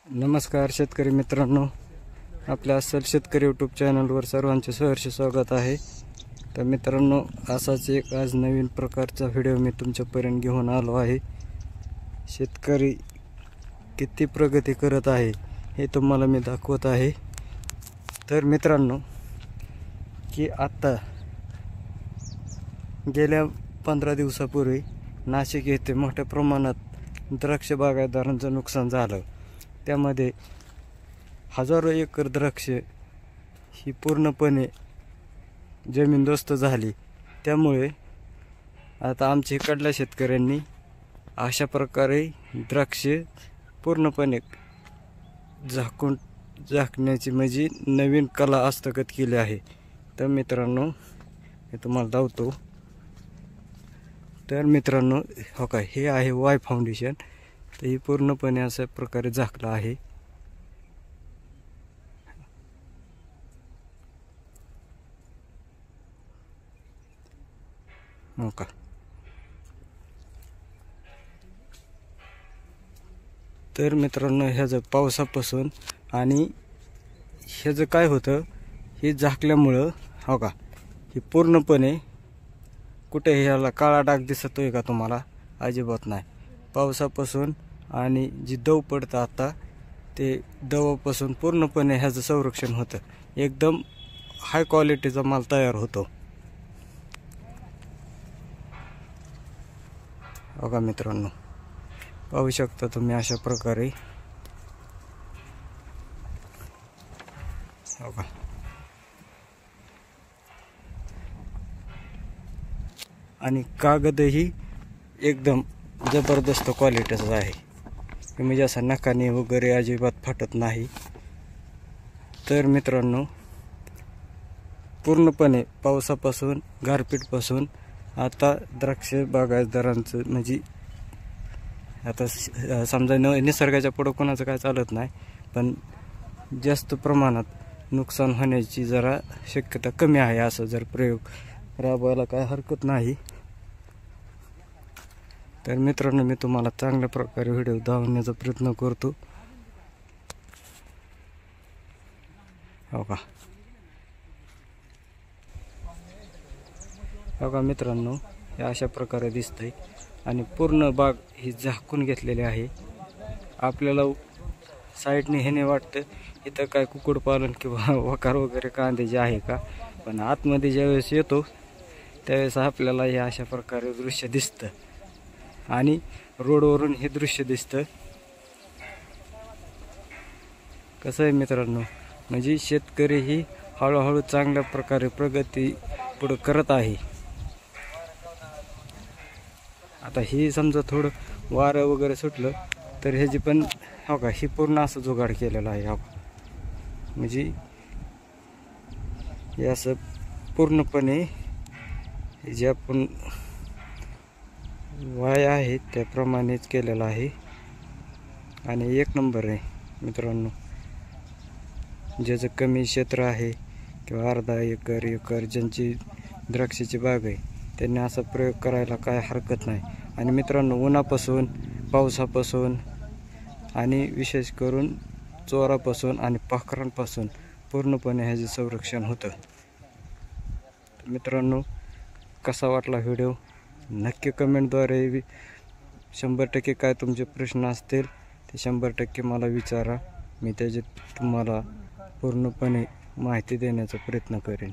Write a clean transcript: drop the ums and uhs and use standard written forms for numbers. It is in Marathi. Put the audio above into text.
नमस्कार शेतकरी मित्रांनो, आपल्या असल शेतकरी यूट्यूब चॅनलवर सर्वांचे सहर्ष स्वागत आहे। तर मित्रांनो, असाच एक आज नवीन प्रकारचा व्हिडिओ मी तुमच्यापर्यंत घेऊन आलो आहे। शेतकरी किती प्रगती करत आहे हे तुम्हाला मी दाखवत आहे। तर मित्रांनो, की आता गेल्या 15 दिवसापूर्वी नाशिक येथे मोठ्या प्रमाणात द्राक्ष बागायतदारांचं नुकसान झालं। त्यामध्ये हजारो एकर द्राक्ष ही पूर्णपणे जमीनदोस्त झाली। त्यामुळे आता आमच्या इकडल्या शेतकऱ्यांनी अशा प्रकारे द्राक्ष पूर्णपणे झाकण्याची म्हणजे नवीन कला हस्तगत केली आहे। तर मित्रांनो, मी तुम्हाला दाखवतो। तर मित्रांनो, हो काय, हे आहे वाय फाउंडेशन। तर ही पूर्णपणे अशा प्रकारे झाकला आहे। हो का, तर मित्रांनो, ह्याचं पावसापासून आणि ह्याचं काय होतं, हे झाकल्यामुळं हो का, हे पूर्णपणे कुठे ह्याला काळा डाग दिसतोय का तुम्हाला? अजिबात नाही। पावसापासून आणि जी दव पडतं आता, ते दवापासून पूर्णपणे ह्याचं संरक्षण होतं। एकदम हाय क्वालिटीचा माल तयार होतो। बघा मित्रांनो, पाहू शकता तुम्ही अशा प्रकारे। बघा, आणि कागदही एकदम जबरदस्त क्वालिटीचा आहे, म्हणजे असा नकाने वगैरे अजिबात फाटत नाही। तर मित्रांनो, पूर्णपणे पावसापासून गारपीटपासून आता द्राक्ष बागायतदारांचं म्हणजे आता समजा निसर्गाच्या पुढं कोणाचं काय चालत नाही, पण जास्त प्रमाणात नुकसान होण्याची जरा शक्यता कमी आहे। असं जर प्रयोग राबवायला काय हरकत नाही। तर मित्रांनो, मी तुम्हाला चांगल्या प्रकारे व्हिडिओ दाखवण्याचा प्रयत्न करतो। हो का, बघा मित्रांनो, हे अशा प्रकारे दिसतंय आणि पूर्ण बाग ही झाकून घेतलेली आहे। आपल्याला साईडने हे नाही वाटतं इथं काय कुक्कुटपालन किंवा वकार वगैरे कांदे जे आहे का, पण आतमध्ये ज्यावेळेस येतो त्यावेळेस आपल्याला हे अशा प्रकारे दृश्य दिसतं आणि रोडवरून हे दृश्य दिसतं। कसं आहे मित्रांनो, म्हणजे शेतकरी ही हळूहळू चांगल्या प्रकारे प्रगती पुढे करत आहे। आता ही समजा थोडं वारं वगैरे सुटलं तर ह्याची पण हो का, ही पूर्ण असं जुगाड केलेला आहे। हो, म्हणजे हे असं पूर्णपणे जे आपण वाय आहे त्याप्रमाणेच केलेलं आहे आणि एक नंबर आहे मित्रांनो। ज्याचं कमी क्षेत्र आहे किंवा अर्धा एकर ज्यांची द्राक्षाची बाग आहे, त्यांनी असा प्रयोग करायला काय हरकत नाही। आणि मित्रांनो, उन्हापासून, पावसापासून आणि विशेष करून चोरापासून आणि पाखरांपासून पूर्णपणे ह्याचे संरक्षण होतं। मित्रांनो, कसा वाटला व्हिडिओ नक्की कमेंटद्वारे 100% काय तुमचे प्रश्न असतील ते 100% मला विचारा। मी त्याचे तुम्हाला पूर्णपणे माहिती देण्याचा प्रयत्न करेन।